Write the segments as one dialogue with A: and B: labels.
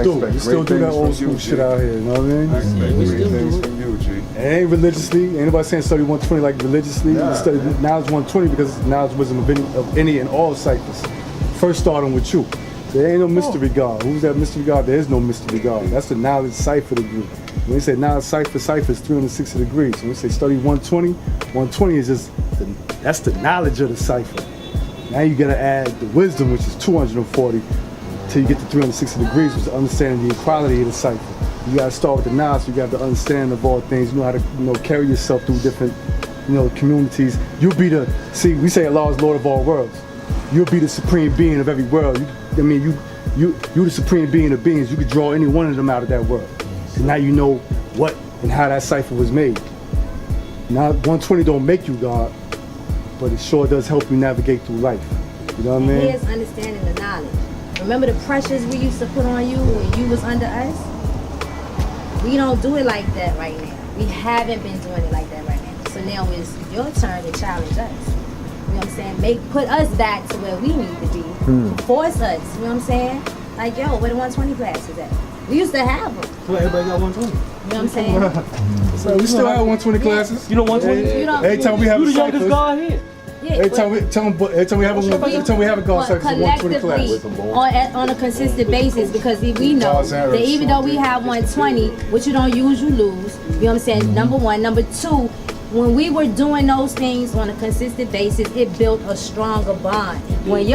A: We still do that old school shit out here, you know what I mean?
B: I expect great things from you, G.
A: It ain't religiously. Ain't nobody saying study 120 like religiously.
B: Nah.
A: You study knowledge 120 because it's knowledge wisdom of any and all ciphers. First starting with you. There ain't no mystery God. Who's that mystery God? There is no mystery God. That's the knowledge cipher degree. When we say knowledge cipher is 360 degrees. When we say study 120 is just, that's the knowledge of the cipher. Now you gotta add the wisdom, which is 240, till you get to 360 degrees, which is understanding the equality of the cipher. You gotta start with the knowledge, so you got the understanding of all things. You know how to carry yourself through different communities. You'll be we say Allah is Lord of all worlds. You'll be the supreme being of every world. You the supreme being of beings. You could draw any one of them out of that world. And now you know what and how that cipher was made. Now 120 don't make you God, but it sure does help you navigate through life. You know what I mean?
C: Here's understanding the knowledge. Remember the pressures we used to put on you when you was under us? We don't do it like that right now. We haven't been doing it like that right now. So now it's your turn to challenge us. You know what I'm saying? Put us back to where we need to be. Force us. You know what I'm saying? Like, yo, where the 120 classes at? We used to have them.
D: Well, everybody got 120.
C: You know what I'm saying?
A: So we still have 120 classes.
D: You know 120?
A: Every time we have
D: You
A: a
D: the youngest
A: cycle.
D: God here.
C: Yeah,
A: Every time we have a God cycle, it's 120
C: collectively,
A: classes.
C: on a consistent basis, because we know
A: God's
C: that
A: errors.
C: even though we have 120, what you don't use, you lose. You know what I'm saying? Number one. Number two, when we were doing those things on a consistent basis, it built a stronger bond. When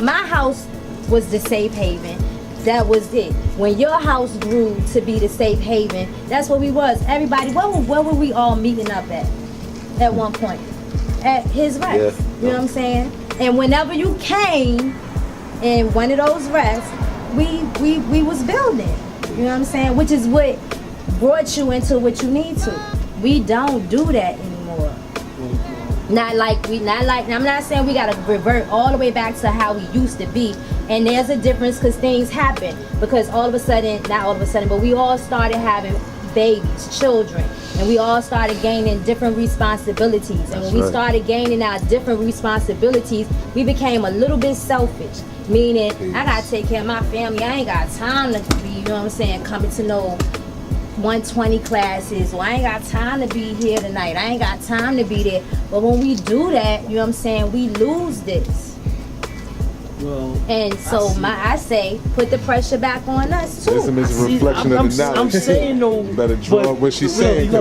C: my house was the safe haven, that was it. When your house grew to be the safe haven, that's what we was. Everybody, where were we all meeting up at one point? At his rest.
E: Yeah.
C: You know what I'm saying? And whenever you came in one of those rests, we was building. You know what I'm saying? Which is what brought you into what you need to. We don't do that anymore. I'm not saying we gotta revert all the way back to how we used to be. And there's a difference because things happen. Because all of a sudden, not all of a sudden, but we all started having babies, children, and we all started gaining different responsibilities. And when we started gaining our different responsibilities, we became a little bit selfish. Meaning, I gotta take care of my family. I ain't got time to be, you know what I'm saying, coming to no 120 classes, or I ain't got time to be here tonight. I ain't got time to be there. But when we do that, you know what I'm saying, we lose this.
D: Well,
C: and so I say, put the pressure back on us too.
B: Wisdom is a reflection of the knowledge.
D: I'm saying though.
B: You better draw what she's saying.
D: You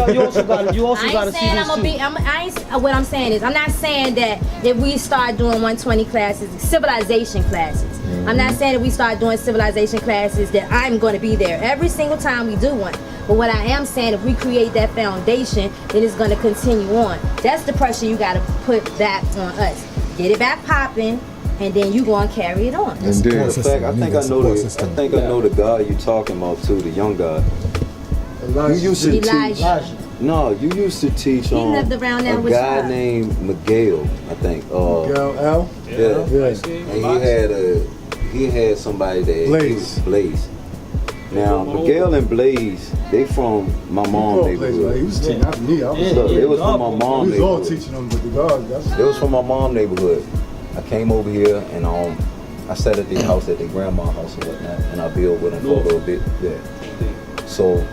D: also got to see this too.
C: What I'm saying is, I'm not saying that if we start doing 120 classes, civilization classes. I'm not saying that we start doing civilization classes that I'm going to be there every single time we do one. But what I am saying, if we create that foundation, then it's going to continue on. That's the pressure you got to put back on us. Get it back popping. And then you go and carry it on.
E: In fact, I think I know the guy you talking about too, the young guy.
A: Elijah.
E: You used to
C: Elijah.
E: teach. No, you used to teach on
C: lived around there
E: a
C: with
E: guy
C: you.
E: named Miguel, I think.
A: Miguel L.
E: Yeah. And he had somebody that Blaze. Now Miguel and Blaze, they from my mom's neighborhood.
A: He was teaching, not me.
E: It was from my mom's
A: neighborhood. We was all
E: neighborhood.
A: teaching them with the God.
E: It was from my mom's neighborhood. I came over here and I sat at their house, at their grandma's house or whatnot, and I built with them for a little bit. Yeah. So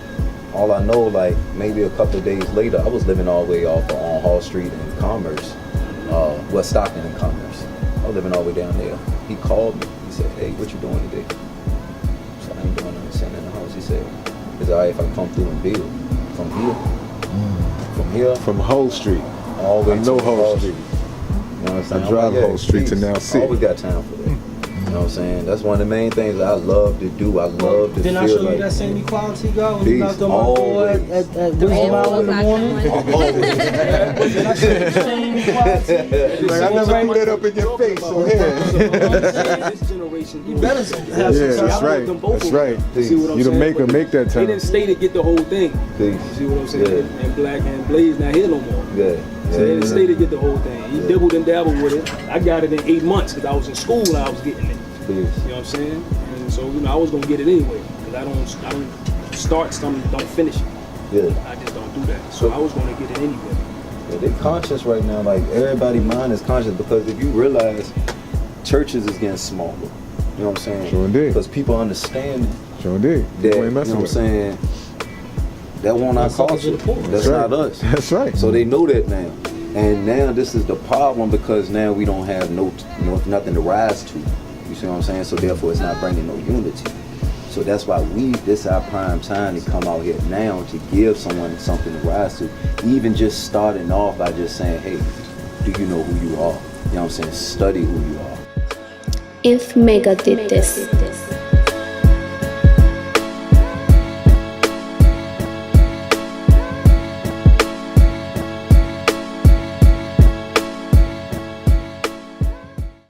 E: all I know, like maybe a couple of days later, I was living all the way off on Hall Street in Commerce, West Stockton in Commerce. I was living all the way down there. He called me. He said, "Hey, what you doing today?" So I ain't doing nothing, sitting in the house. He said, "Is it all right if I come through and build from here,
B: from Hall Street,
E: all the way to
B: Hall Street."
E: You know what I'm saying?
B: I drive Hall Street to now
E: I
B: City.
E: always got time for that. You know what I'm saying? That's one of the main things I love to do. I love to
D: Didn't I
E: feel
D: show you
E: like
D: that same equality, God, when you knocked on my door
E: always.
D: at Wisdom Hour in the morning? Didn't I show you the same equality?
B: Like, I never threw that up in your face, so here.
F: This generation,
D: You better have
B: Yeah,
D: some
B: that's
D: time.
B: right. That's right.
F: You see what I'm
B: You
F: saying?
B: to make or make that
F: They
B: time.
F: didn't stay to get the whole thing.
E: Peace.
F: You see what I'm saying?
E: Yeah.
F: And Black and Blaze not here no more.
E: Yeah.
F: So they didn't stay to get the whole thing. He dibbled and dabbled with it. I got it in 8 months because I was in school and I was getting it.
E: Peace.
F: You know what I'm saying? And so, I was gonna get it anyway. Because I don't start something, don't finish it.
E: Yeah.
F: I just don't do that. So I was gonna get it anyway.
E: Yeah, they conscious right now. Like everybody's mind is conscious because if you realize churches is getting smaller. You know what I'm saying?
B: Sure did.
E: Because people understand
B: Sure did.
E: that,
B: You
E: you
B: ain't
E: know
B: messing
E: what I'm
B: with it.
E: saying? That won't our culture. That's
B: right.
E: not us.
B: That's right.
E: So they know that now. And now this is the problem because now we don't have nothing to rise to. You see what I'm saying? So therefore it's not bringing no unity. So that's why this is our prime time to come out here now to give someone something to rise to. Even just starting off by just saying, hey, do you know who you are? You know what I'm saying? Study who you are.
G: If Mega did this.